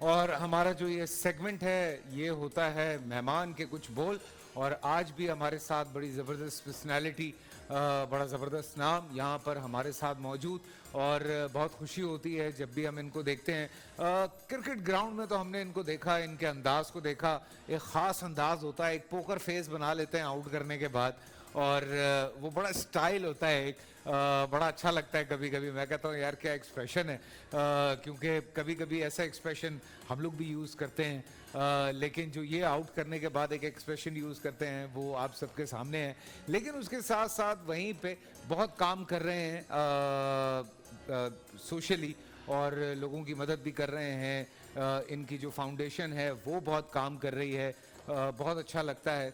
और हमारा जो ये सेगमेंट है ये होता है मेहमान के कुछ बोल। और आज भी हमारे साथ बड़ी ज़बरदस्त पर्सनैलिटी, बड़ा ज़बरदस्त नाम यहाँ पर हमारे साथ मौजूद। और बहुत खुशी होती है जब भी हम इनको देखते हैं। क्रिकेट ग्राउंड में तो हमने इनको देखा, इनके अंदाज को देखा, एक ख़ास अंदाज होता है, एक पोकर फेस बना लेते हैं आउट करने के बाद। और वो बड़ा स्टाइल होता है एक, बड़ा अच्छा लगता है। कभी कभी मैं कहता हूँ यार क्या एक्सप्रेशन है, क्योंकि कभी कभी ऐसा एक्सप्रेशन हम लोग भी यूज़ करते हैं, लेकिन जो ये आउट करने के बाद एक एक्सप्रेशन यूज़ करते हैं वो आप सबके सामने है। लेकिन उसके साथ साथ वहीं पे बहुत काम कर रहे हैं सोशली, और लोगों की मदद भी कर रहे हैं। इनकी जो फाउंडेशन है वो बहुत काम कर रही है। बहुत अच्छा लगता है।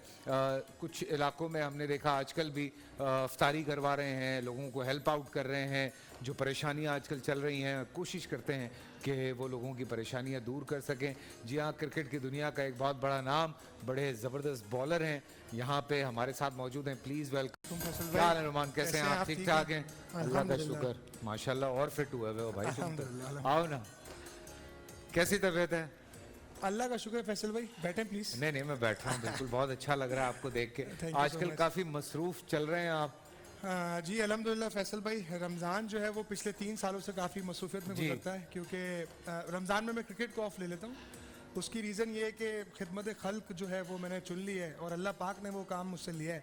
कुछ इलाकों में हमने देखा आजकल भी इफ्तारी करवा रहे हैं, लोगों को हेल्प आउट कर रहे हैं। जो परेशानियां आजकल चल रही हैं कोशिश करते हैं कि वो लोगों की परेशानियां दूर कर सकें। जी हाँ, क्रिकेट की दुनिया का एक बहुत बड़ा नाम, बड़े ज़बरदस्त बॉलर हैं यहाँ पे हमारे साथ मौजूद हैं। Please welcome. क्या हाल है रुमान, कैसे हैं आप? ठीक ठाक हैं? अल्लाह का शुक्र, माशाल्लाह। और फिट हुए हो भाई तुम तो। आओ ना, कैसी तबीयत है? अल्लाह का शुक्र है। फैसल भाई बैठे प्लीज। नहीं मैं बैठ रहा हूँ, बिल्कुल बहुत अच्छा लग रहा है आपको देख के। आजकल काफी मसरूफ चल रहे हैं आप। जी अल्हम्दुलिल्लाह फैसल भाई, रमज़ान जो है वो पिछले 3 सालों से काफ़ी मसरूफियत में गुजरता है, क्योंकि रमज़ान में मैं क्रिकेट को ऑफ ले लेता हूँ। उसकी रीज़न ये है कि खिदमत खल्क जो है वो मैंने चुन ली है, और अल्लाह पाक ने वो काम मुझसे लिया है।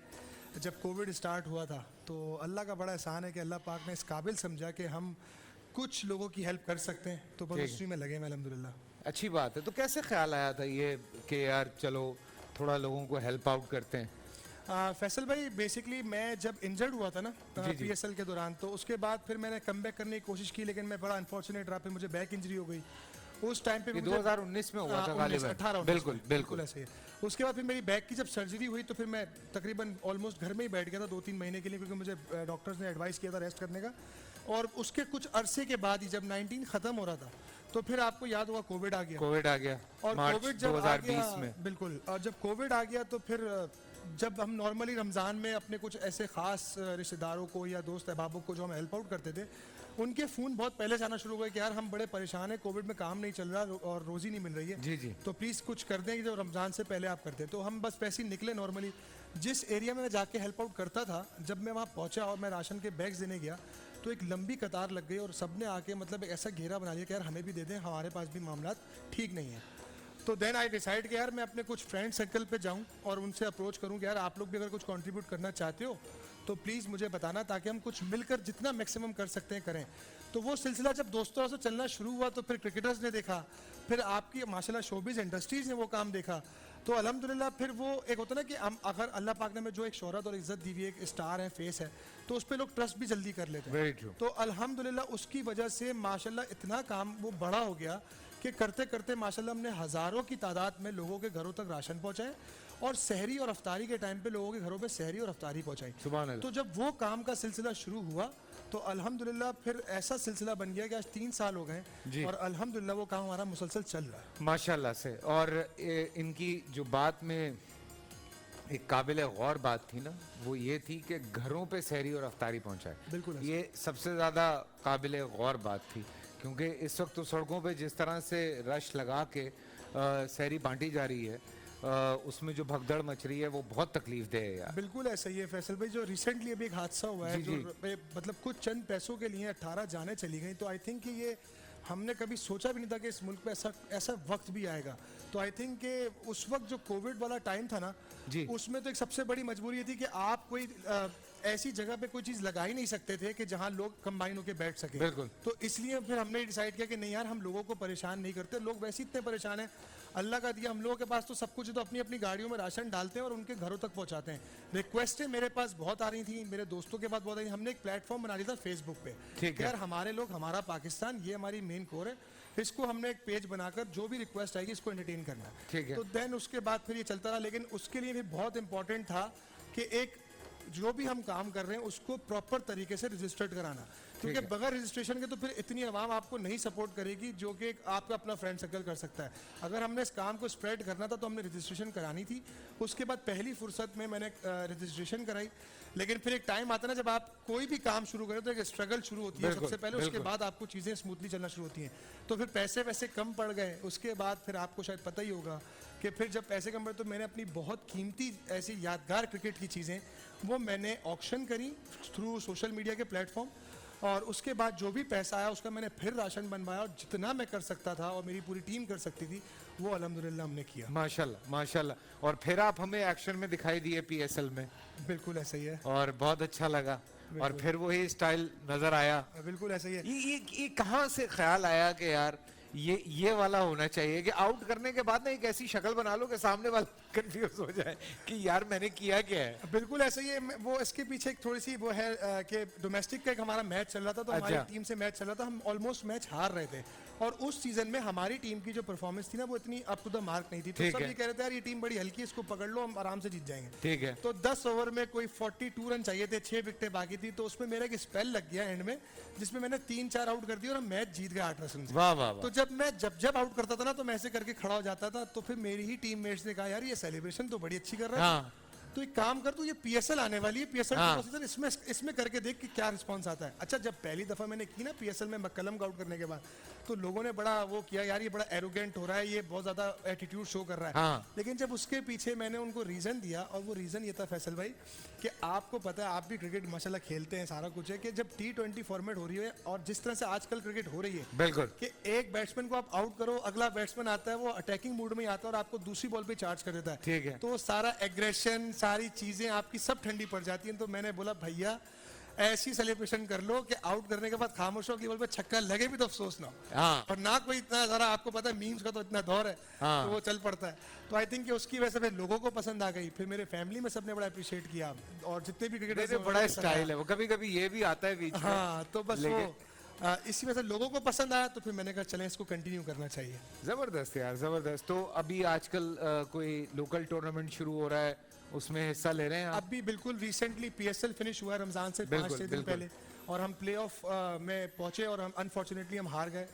जब कोविड स्टार्ट हुआ था तो अल्लाह का बड़ा एहसान है कि अल्लाह पाक ने इस काबिल समझा कि हम कुछ लोगों की हेल्प कर सकते हैं, तो बस उसी में लगे हैं अल्हम्दुलिल्लाह। अच्छी बात है। तो कैसे ख्याल आया था ये कि यार चलो थोड़ा लोगों को हेल्प आउट करते हैं? फैसल भाई बेसिकली मैं जब इंजर्ड हुआ था ना PSL के दौरान, तो उसके बाद फिर मैंने कम बैक करने की कोशिश की, लेकिन मैं बड़ा अनफॉर्चुनेट रहा, फिर मुझे बैक इंजरी हो गई। उस टाइम पे 2019 में हुआ था गालिबन। 18 बिल्कुल ऐसे ही। उसके बाद फिर मेरी बैक की जब सर्जरी हुई तो फिर मैं तकरीबन ऑलमोस्ट घर में ही बैठ गया था 2-3 महीने के लिए, क्योंकि मुझे डॉक्टर्स ने एडवाइस किया था रेस्ट करने का। और उसके कुछ अरसे के बाद ही जब 19 खत्म हो रहा था तो फिर आपको याद होगा कोविड आ गया। और कोविड जब 2020 में, बिल्कुल, और जब कोविड आ गया तो फिर जब हम नॉर्मली रमज़ान में अपने कुछ ऐसे ख़ास रिश्तेदारों को या दोस्त अहबाबों को जो हम हेल्प आउट करते थे, उनके फ़ोन बहुत पहले से आना शुरू हो गए कि यार हम बड़े परेशान हैं, कोविड में काम नहीं चल रहा और रोज़ी नहीं मिल रही है। जी तो प्लीज़ कुछ कर दें जो रमज़ान से पहले आप करते। तो हम बस वैसे ही निकले नॉर्मली। जिस एरिया में मैं जाके हेल्प आउट करता था, जब मैं वहाँ पहुँचा और मैं राशन के बैग्स देने गया तो एक लंबी कतार लग गई, और सब ने आके मतलब एक ऐसा घेरा बना लिया कि यार हमें भी दे दें, हमारे पास भी मामला ठीक नहीं है। तो देन आई डिसाइड कि यार मैं अपने कुछ फ्रेंड सर्कल पे जाऊं और उनसे अप्रोच करूं कि यार आप लोग भी अगर कुछ कंट्रीब्यूट करना चाहते हो तो प्लीज़ मुझे बताना, ताकि हम कुछ मिलकर जितना मैक्सिमम कर सकते हैं करें। तो वो सिलसिला जब दोस्तों से चलना शुरू हुआ तो फिर क्रिकेटर्स ने देखा, फिर आपकी माशाल्लाह शोबिज़ इंडस्ट्रीज़ ने वो काम देखा। तो अल्हम्दुलिल्लाह फिर वो एक होता ना कि हम अगर अल्लाह पाक ने हमें जो एक शोहरत और इज्जत दी हुई, एक स्टार है, फेस है, तो उस पर लोग ट्रस्ट भी जल्दी कर लेते हैं। तो अल्हम्दुलिल्लाह उसकी वजह से माशाल्लाह इतना काम वो बड़ा हो गया कि करते करते माशाल्लाह हमने हज़ारों की तादाद में लोगों के घरों तक राशन पहुँचाए, और सहरी और अफ्तारी के टाइम पे लोगों के घरों पे सहरी और अफ्तारी पहुँचाई। तो जब वो काम का सिलसिला शुरू हुआ तो अल्हम्दुलिल्लाह फिर ऐसा सिलसिला बन गया कि आज 3 साल हो गए और अल्हम्दुलिल्लाह वो काम हमारा मुसलसल चल रहा है माशाल्लाह से। और इनकी जो बात में एक काबिल गौर बात थी ना, वो ये थी कि घरों पे सहरी और अफ्तारी पहुंचाए। बिल्कुल, ये सबसे ज़्यादा काबिल गौर बात थी, क्योंकि इस वक्त तो सड़कों पे जिस तरह से रश लगा के सहरी बांटी जा रही है, उसमें जो भगदड़ मच रही है वो बहुत तकलीफ दे है यार। बिल्कुल ऐसा ही है फैसल भाई। जो रिसेंटली अभी एक हादसा हुआ है, जो मतलब कुछ चंद पैसों के लिए 18 जाने चली गई, तो आई थिंक कि ये हमने कभी सोचा भी नहीं था कि इस मुल्क पे ऐसा वक्त भी आएगा। तो आई थिंक कि उस वक्त जो कोविड वाला टाइम था ना, उसमें तो एक सबसे बड़ी मजबूरी ये थी कि आप कोई ऐसी जगह पे कोई चीज़ लगा ही नहीं सकते थे कि जहां लोग कंबाइन होकर बैठ सके। तो इसलिए फिर हमने डिसाइड किया कि नहीं यार, हम लोगों को परेशान नहीं करते, लोग वैसे इतने परेशान हैं, अल्लाह का दिया, हम लोगों के पास तो सब कुछ है, तो अपनी अपनी गाड़ियों में राशन डालते हैं और उनके घरों तक पहुंचाते हैं। रिक्वेस्टें मेरे पास बहुत आ रही थी, मेरे दोस्तों के पास बहुत आ रही थी। हमने एक प्लेटफॉर्म बना लिया था फेसबुक पे, यार हमारे लोग, हमारा पाकिस्तान, ये हमारी मेन कोर है, इसको हमने एक पेज बनाकर जो भी रिक्वेस्ट आएगी इसको एंटरटेन करना है। तो देन उसके बाद फिर ये चलता रहा, लेकिन उसके लिए भी बहुत इंपॉर्टेंट था कि एक जो भी हम काम कर रहे हैं उसको प्रॉपर तरीके से रजिस्टर्ड कराना, क्योंकि है। बगैर रजिस्ट्रेशन के तो फिर इतनी आवाम आपको नहीं सपोर्ट करेगी जो कि एक आपका अपना फ्रेंड सर्कल कर सकता है। अगर हमने इस काम को स्प्रेड करना था तो हमने रजिस्ट्रेशन करानी थी। उसके बाद पहली फुर्सत में मैंने रजिस्ट्रेशन कराई। लेकिन फिर एक टाइम आता है ना जब आप कोई भी काम शुरू करें तो एक स्ट्रगल शुरू होती है बिल्कुल, सबसे पहले, उसके बिल्कुल। बाद आपको चीज़ें स्मूथली चलना शुरू होती हैं। तो फिर पैसे वैसे कम पड़ गए, उसके बाद फिर आपको शायद पता ही होगा कि फिर जब पैसे कम पड़े तो मैंने अपनी बहुत कीमती ऐसी यादगार क्रिकेट की चीज़ें वो मैंने ऑक्शन करी थ्रू सोशल मीडिया के प्लेटफॉर्म, और उसके बाद जो भी पैसा आया उसका मैंने फिर राशन बनवाया, और जितना मैं कर सकता था और मेरी पूरी टीम कर सकती थी वो अल्हम्दुलिल्लाह हमने किया। माशाल्लाह, माशाल्लाह। और फिर आप हमें एक्शन में दिखाई दिए पीएसएल में, बिल्कुल ऐसा ही है, और बहुत अच्छा लगा। और फिर वही स्टाइल नजर आया। बिल्कुल ऐसा ही है। ये कहाँ से ख्याल आया कि यार ये वाला होना चाहिए कि आउट करने के बाद ना एक ऐसी शक्ल बना लो कि सामने वाला कंफ्यूज हो जाए कि यार मैंने किया क्या है। बिल्कुल ऐसा ही है। वो इसके पीछे एक थोड़ी सी वो है कि डोमेस्टिक का एक हमारा मैच चल रहा था, तो हमारी अच्छा। टीम से मैच चल रहा था, हम ऑलमोस्ट मैच हार रहे थे, और उस सीजन में हमारी टीम की जो परफॉर्मेंस थी ना वो इतनी अप टू द मार्क नहीं थी। तो ठीक सब है। ये कह रहे थे यार ये टीम बड़ी हल्की है, इसको पकड़ लो, हम आराम से जीत जाएंगे। ठीक है। तो 10 ओवर में कोई 42 रन चाहिए थे, 6 विकेटें बाकी थी, तो उसमें मेरा एक स्पेल लग गया एंड में जिसमें मैंने 3-4 आउट कर दिया और हम मैच जीत गए 8 रन से। वाह वाह वाह। तो जब आउट करता था ना तो मैं ऐसे करके खड़ा हो जाता था, तो फिर मेरी ही टीममेट्स ने कहा यार ये सेलिब्रेशन तो बड़ी अच्छी कर रहा है, हाँ। तो एक काम कर, तू ये पीएसएल आने वाली है, पीएसएल हाँ। प्रोसीजर इसमें करके देख कि क्या रिस्पांस आता है। अच्छा, जब पहली दफा मैंने की ना पीएसएल में मक्कलम का आउट करने के बाद, तो लोगों ने बड़ा वो किया यार ये बड़ा एरोगेंट हो रहा है, ये बहुत ज्यादा एटीट्यूड शो कर रहा है। हाँ। लेकिन जब उसके पीछे मैंने उनको रीजन दिया, और वो रीजन ये था फैसल भाई कि आपको पता है, आप भी क्रिकेट माशाल्लाह खेलते हैं, सारा कुछ है, कि जब T20 फॉर्मेट हो रही है और जिस तरह से आजकल क्रिकेट हो रही है बिल्कुल। कि एक बैट्समैन को आप आउट करो, अगला बैट्समैन आता है वो अटैकिंग मूड में ही आता है और आपको दूसरी बॉल पे चार्ज कर देता है। ठीक है। तो वो सारा एग्रेशन, सारी चीजें आपकी सब ठंडी पड़ जाती हैं। तो मैंने बोला भैया ऐसी सेलिब्रेशन कर लो कि आउट करने के बाद खामोश हो, अगली बॉल पे छक्का लगे भी तो अफसोस ना हो। हाँ। और ना कोई इतना ज़रा, आपको पता है मीम्स का तो इतना दौर है, हाँ। तो वो चल पड़ता है। तो आई थिंक कि उसकी वजह से फिर लोगों को पसंद आ गई, फिर मेरे फैमिली में सबने बड़ा अप्रिशिएट किया, और जितने भी क्रिकेटर बड़ा स्टाइल है वो, कभी कभी ये भी आता है बीच में। हाँ, तो बस वो इसी वजह से लोगों को पसंद आया, तो फिर मैंने कहा चलें इसको कंटिन्यू करना चाहिए। जबरदस्त यार, जबरदस्त। तो अभी आजकल कोई लोकल टूर्नामेंट शुरू हो रहा है, उसमें हिस्सा ले रहे हैं आप? अभी बिल्कुल रिसेंटली पीएसएल फिनिश हुआ है रमजान से बिल्कुल, 5-6 दिन बिल्कुल। पहले, और हम प्ले ऑफ में पहुंचे और हम अनफॉर्चुनेटली हम हार गए।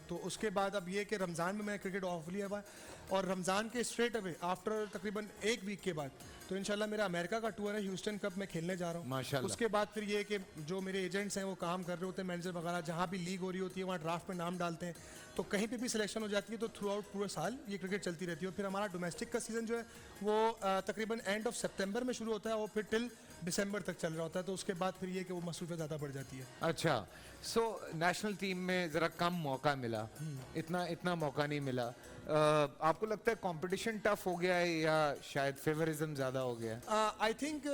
तो उसके बाद अब ये कि रमज़ान में मैंने क्रिकेट ऑफ लिया हुआ है, और रमज़ान के स्ट्रेट अवे आफ्टर तकरीबन 1 वीक के बाद तो इंशाल्लाह मेरा अमेरिका का टूर है, ह्यूस्टन कप में खेलने जा रहा हूँ। माशाल्लाह। उसके बाद फिर ये कि जो मेरे एजेंट्स हैं वो काम कर रहे होते हैं, मैनेजर वगैरह, जहाँ भी लीग हो रही होती है वहाँ ड्राफ्ट में नाम डालते हैं, तो कहीं पे भी सिलेक्शन हो जाती है, तो थ्रू आउट पूरे साल ये क्रिकेट चलती रहती है। और फिर हमारा डोमेस्टिक का सीज़न जो है वो तकरीबन एंड ऑफ सितंबर में शुरू होता है और फिर टिल दिसंबर तक चल रहा होता है, तो उसके बाद फिर ये कि वो मसरूफियत ज़्यादा बढ़ जाती है। अच्छा, सो नेशनल टीम में जरा कम मौका मिला, इतना मौका नहीं मिला। आपको लगता है कंपटीशन टफ हो गया है या शायद फेवरिज्म ज्यादा हो गया है? आई थिंक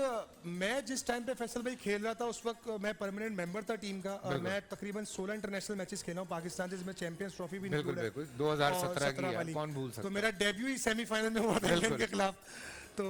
मैं जिस टाइम पे फैसल भाई खेल रहा था उस वक्त मैं परमानेंट मेंबर था टीम का, और मैं तकरीबन 16 इंटरनेशनल मैचेस खेला हूँ पाकिस्तान से, जिसमें चैंपियंस ट्रॉफी भी बिल्कुल include है। बिल्कुल 2017 और की यार, वाली। कौन भूल तो सकता मेरा डेब्यू ही सेमीफाइनल में हुआ था बिल्कुल। इंग्लैंड के खिलाफ। तो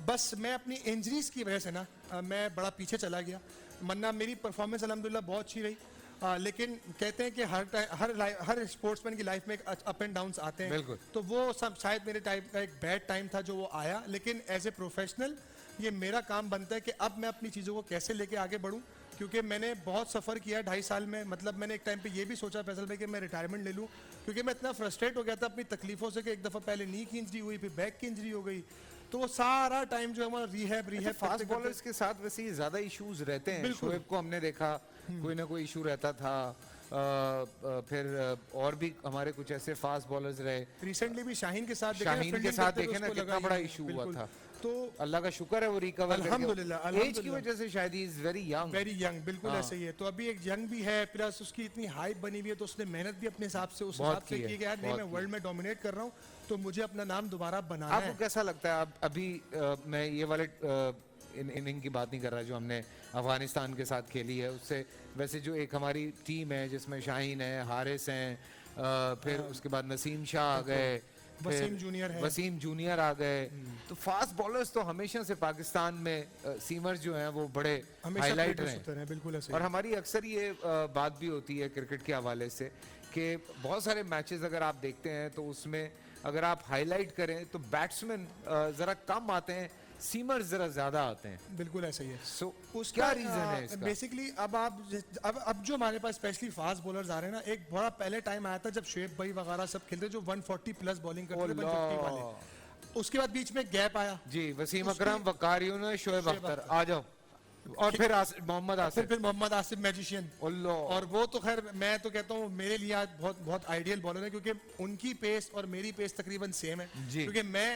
बस मैं अपनी इंजरीज की वजह से ना मैं बड़ा पीछे चला गया, वरना मेरी परफॉर्मेंस अल्हम्दुलिल्लाह बहुत अच्छी रही। लेकिन कहते हैं कि हर स्पोर्ट्समैन की लाइफ में एक अप एंड डाउन्स आते हैं, बिल्कुल। तो वो सब शायद मेरे टाइप का एक बैड टाइम था जो वो आया। लेकिन एज ए प्रोफेशनल ये मेरा काम बनता है कि अब मैं अपनी चीज़ों को कैसे लेके आगे बढ़ूं, क्योंकि मैंने बहुत सफ़र किया 2.5 साल में। मतलब मैंने एक टाइम पे ये भी सोचा फैसल भाई कि मैं रिटायरमेंट ले लूं, क्योंकि मैं इतना फ्रस्ट्रेट हो गया था अपनी तकलीफ़ों से कि एक दफ़ा पहले नी की इंजरी हुई, फिर बैक की इंजरी हो गई, तो वो सारा टाइम जो है हमारा रिहैब फास्ट बॉलर्स के साथ वैसे ही ज्यादा इश्यूज रहते हैं। बिल्कुल। शोएब को हमने देखा कोई ना कोई इशू रहता था, फिर और भी हमारे कुछ ऐसे फास्ट बॉलर्स रहे। रिसेंटली भी शाहीन के साथ शाहीन के साथ देखे ना कितना बड़ा इशू हुआ था, तो अल्लाह का शुक्र है वो रिकवर अल्हम्दुलिल्लाह, एज की अल्हम्दुलिल्लाह। वजह से शायद he is very young. Very young, बिल्कुल हाँ। ऐसे ही है। तो अभी एक यंग भी है, प्लस उसकी इतनी हाइप बनी हुई है, तो उसने मेहनत भी अपने हिसाब से उस बहुत हिसाब से की है, की कि यार नहीं, बहुत मैं की वर्ल्ड में डोमिनेट कर रहा हूँ, तो मुझे अपना नाम दोबारा बनाना आपको है। कैसा लगता है? आप अभी मैं ये वाले इनिंग की बात नहीं कर रहा जो हमने अफगानिस्तान के साथ खेली है, उससे वैसे जो एक हमारी टीम है जिसमें शाहीन है, हारिस हैं, फिर उसके बाद नसीम शाह आ गए, वसीम जूनियर है। वसीम जूनियर आ गए, तो फास्ट बॉलर्स तो हमेशा से पाकिस्तान में सीमर्स जो हैं वो बड़े हमेशा हाईलाइट फेमस रहे होते हैं, बिल्कुल ऐसे और ही। हमारी अक्सर ये बात भी होती है क्रिकेट के हवाले से कि बहुत सारे मैचेस अगर आप देखते हैं तो उसमें अगर आप हाईलाइट करें तो बैट्समैन ज़रा कम आते हैं, सीमर्स जरा ज्यादा आते हैं। बिल्कुल ऐसा ही है। सो क्या रीजन है इसका? बेसिकली अब जो हमारे पास स्पेशली फास्ट बॉलर्स आ रहे हैं ना, एक बड़ा पहले टाइम आया था जब शोएब भाई वगैरह सब खेलते जो 140 प्लस बॉलिंग करते थे, 150 वाले। उसके बाद बीच में गैप आया जी, वसीम अकरम, वकार यूनुस, शोएब अख्तर, आ जाओ, और फिर मोहम्मद आसिफ, फिर मोहम्मद आसिफ मैजिशियन। और वो तो खैर मैं तो कहता हूँ मेरे लिए आज बहुत बहुत आइडियल बॉलर है, क्योंकि उनकी पेस और मेरी पेस तकरीबन सेम है। क्योंकि मैं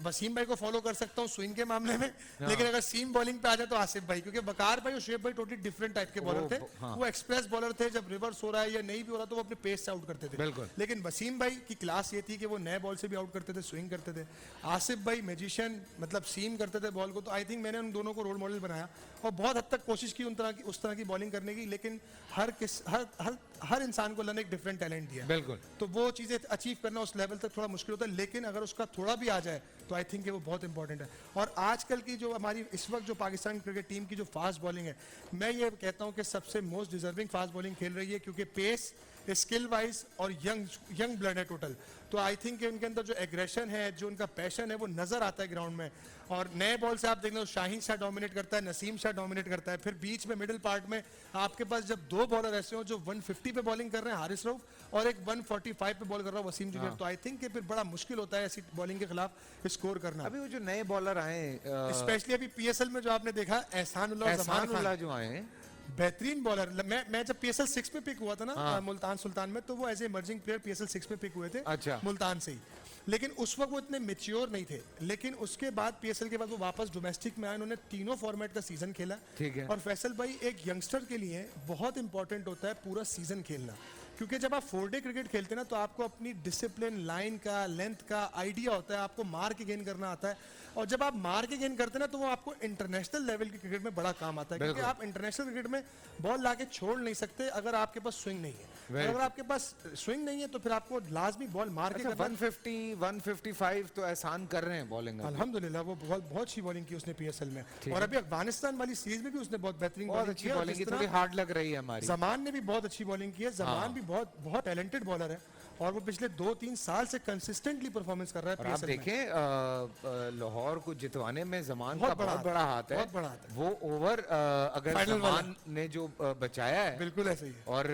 वसीम भाई को फॉलो कर सकता हूँ स्विंग के मामले में, लेकिन अगर सीम बॉलिंग पे आ जाए तो आसिफ भाई, क्योंकि वकार भाई और शोएब भाई टोटली डिफरेंट टाइप के बॉलर थे। वो एक्सप्रेस बॉलर थे, जब रिवर्स हो रहा है या नहीं भी हो रहा तो वो अपने पेस से आउट करते थे। लेकिन वसीम भाई की क्लास ये थी कि वो नए बॉल से भी आउट करते थे, स्विंग करते थे। आसिफ भाई मैजिशियन, मतलब सीम करते थे बॉल को। तो आई थिंक मैंने उन दोनों को रोल मॉडल बनाया और बहुत हद तक कोशिश की उस तरह की बॉलिंग करने की, लेकिन हर इंसान को अल्लाह ने एक डिफरेंट टैलेंट दिया। बिल्कुल। तो वो चीज़ें अचीव करना उस लेवल तक थोड़ा मुश्किल होता है, लेकिन अगर उसका थोड़ा भी आ जाए तो आई थिंक वो बहुत इंपॉर्टेंट है। और आजकल की जो हमारी इस वक्त जो पाकिस्तान क्रिकेट टीम की जो फास्ट बॉलिंग है, मैं ये कहता हूँ कि सबसे मोस्ट डिजर्विंग फास्ट बॉलिंग खेल रही है, क्योंकि पेस, स्किल वाइज और यंग ब्लड है टोटल। तो आई थिंक उनके अंदर जो एग्रेशन है, जो उनका पैशन है, वो नजर आता है ग्राउंड में। और नए बॉल से आप देख लो, शाहीन शाह डोमिनेट करता है, नसीम शाह डोमिनेट करता है। फिर बीच में मिडिल पार्ट में आपके पास जब दो बॉलर ऐसे हो जो 150 पे बॉलिंग कर रहे हैं, हारिस रऊफ, और एक 145 पे बॉल कर रहा है वसीम जूनियर, तो आई थिंक कि फिर बड़ा मुश्किल होता है ऐसी बॉलिंग के खिलाफ स्कोर करना। अभी वो जो नए बॉलर आए, स्पेशली अभी पीएसएल में जो आपने देखा, एहसानुल्लाह जो आए, बेहतरीन बॉलर। मैं जब पीएसएल 6 में पिक हुआ था ना मुल्तान सुल्तान में, तो वो as a emerging player PSL 6 में पिक हुए थे। अच्छा। मुल्तान से ही। लेकिन उस वक्त वो इतने मेच्योर नहीं थे, लेकिन उसके बाद पीएसएल के बाद वो वापस डोमेस्टिक में आए, उन्होंने तीनों फॉर्मेट का सीजन खेला। ठीक है। और फैसल भाई, एक यंगस्टर के लिए बहुत इंपॉर्टेंट होता है पूरा सीजन खेलना, क्योंकि जब आप 4 डे क्रिकेट खेलते हैं ना, तो आपको अपनी डिसिप्लिन, लाइन का, लेंथ का आइडिया होता है, आपको मार के गेन करना आता है। और जब आप मार के गेन करते हैं ना, तो वो आपको इंटरनेशनल लेवल के क्रिकेट में बड़ा काम आता है, क्योंकि आप इंटरनेशनल क्रिकेट में बॉल लाके छोड़ नहीं सकते अगर आपके पास स्विंग नहीं है। अगर आपके पास स्विंग नहीं है तो फिर आपको लाजमी बॉल मार के 150, 155 तो एहसान कर रहे हैं बॉलिंग। अल्हम्दुलिल्लाह वो बहुत अच्छी बॉलिंग की उसने पीएसएल में, और अभी अफगानिस्तान वाली सीरीज में भी उसने बहुत बेहतरीन बॉलिंग की। थोड़ी हार्ड लग रही है हमारी। जमान ने भी बहुत अच्छी बॉलिंग की है। जमान भी बहुत टैलेंटेड बॉलर है, और वो पिछले 2-3 साल से कंसिस्टेंटली परफॉर्मेंस कर रहा है। आप देखें, लाहौर को जितवाने में जमान का बहुत बड़ा हाथ है। बहुत बड़ा हाथ है। वो ओवर अगर जमान ने जो बचाया है, बिल्कुल ऐसे ही है। और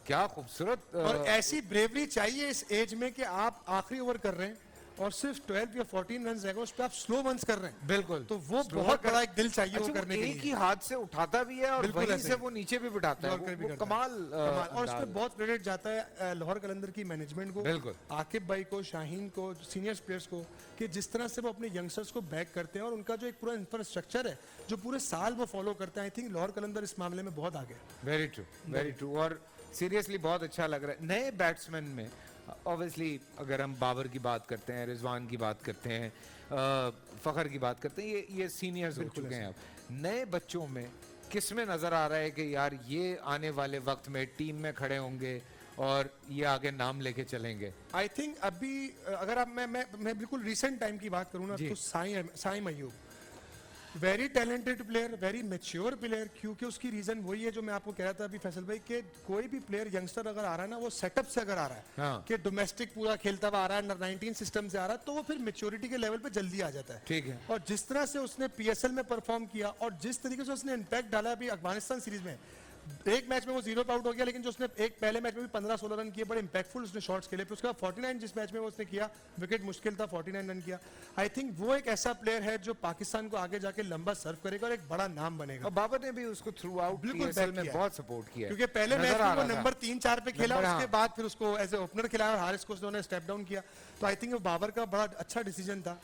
क्या खूबसूरत, और ऐसी ब्रेवरी चाहिए इस एज में कि आप आखिरी ओवर कर रहे हैं और सिर्फ 12 या 14 रन रहेगा, उस पर आप स्लो वंस कर रहे हैं। बिल्कुल। तो वो बहुत बड़ा एक दिल चाहिए वो करने के लिए। एक ही हाथ से उठाता भी है और वहीं से वो नीचे भी बिठाता है, वो कमाल। और उसमें बहुत क्रेडिट जाता है लाहौर कलंदर की मैनेजमेंट को, आकिब भाई को, शाहीन को, सीनियर प्लेयर्स को, कि जिस तरह से वो अपने यंगस्टर्स को बैक करते हैं, और उनका जो एक पूरा इंफ्रास्ट्रक्चर है जो पूरे साल वो फॉलो करते हैं। आई थिंक लाहौर कलंदर इस मामले में बहुत आगे। Very true, very true. और सीरियसली बहुत अच्छा लग रहा है। नए बैट्समैन में ऑब्वियसली अगर हम बाबर की बात करते हैं, रिजवान की बात करते हैं, फ़खर की बात करते हैं, ये सीनियर्स हो चुके हैं। अब नए बच्चों में किस में नज़र आ रहा है कि यार ये आने वाले वक्त में टीम में खड़े होंगे और ये आगे नाम लेके चलेंगे? आई थिंक अभी अगर आप मैं बिल्कुल रिसेंट टाइम की बात करूँ ना, तो Saim Ayub, very talented player, very mature player. क्योंकि उसकी रीजन वही है जो मैं आपको कह रहा था अभी फैसल भाई, कि कोई भी प्लेयर यंगस्टर अगर आ रहा है ना, वो सेटअप से अगर आ रहा है कि डोमेस्टिक पूरा खेलता हुआ आ रहा है, अंडर 19 सिस्टम से आ रहा है, तो वो फिर मैच्योरिटी के लेवल पे जल्दी आ जाता है। ठीक है। और जिस तरह से उसने पीएसएल में परफॉर्म किया और जिस तरीके से उसने इम्पैक्ट डाला अभी अफगानिस्तान सीरीज में, एक मैच में वो 0 पे आउट हो गया, लेकिन जो उसने एक पहले मैच में भी 15-16 रन किए, बड़े इंपैक्टफुल उसने शॉट्स खेले। फिर उसका 49 जिस मैच में वो उसने किया, विकेट मुश्किल था, 49 रन किया। आई थिंक वो एक ऐसा प्लेयर है जो पाकिस्तान को आगे जाके लंबा सर्व करेगा और एक बड़ा नाम बनेगा। और बाबर ने भी उसको थ्रू आउट पीएसएल में बहुत सपोर्ट किया, क्योंकि पहले मैच में वो नंबर 3-4 पे खेला, उसके बाद फिर उसको एज ए ओपनर खिलाया और हारिस को उन्होंने स्टेप डाउन किया। तो आई थिंक वो बाबर का बड़ा अच्छा डिसीजन था।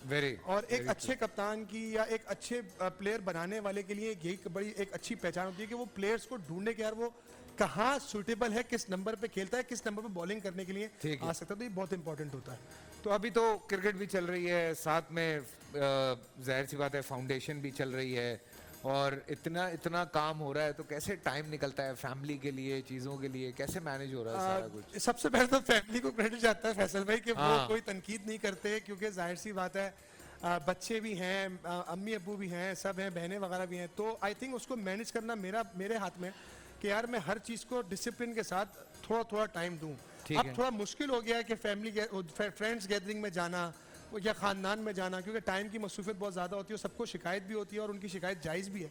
और एक अच्छे कप्तान की या एक अच्छे प्लेयर बनाने वाले के लिए यही बड़ी एक अच्छी पहचान होती है कि वो प्लेयर्स को ढूंढने के यार वो कहाँ सुटेबल है, किस नंबर पे खेलता है, किस नंबर पे बॉलिंग करने के लिए आ सकता है। तो ये बहुत इंपॉर्टेंट होता है। तो अभी तो क्रिकेट भी चल रही है, साथ में जाहिर सी बात है फाउंडेशन भी चल रही है, और इतना काम हो रहा है, तो कैसे टाइम निकलता है फैमिली के लिए, चीज़ों के लिए, कैसे मैनेज हो रहा है सारा कुछ? सबसे पहले तो फैमिली को क्रेडिट जाता है फैसल भाई, कि वो कोई तनकीद नहीं करते, क्योंकि जाहिर सी बात है बच्चे भी हैं, अम्मी अब्बू भी हैं, सब हैं, बहनें वगैरह भी हैं। तो आई थिंक उसको मैनेज करना मेरे हाथ में, कि यार मैं हर चीज़ को डिसिप्लिन के साथ थोड़ा टाइम दूं। अब थोड़ा मुश्किल हो गया है कि फैमिली फ्रेंड्स गैदरिंग में जाना, या ख़ानदान में जाना, क्योंकि टाइम की मसरूफियत बहुत ज़्यादा होती है, सबको शिकायत भी होती है और उनकी शिकायत जायज़ भी है।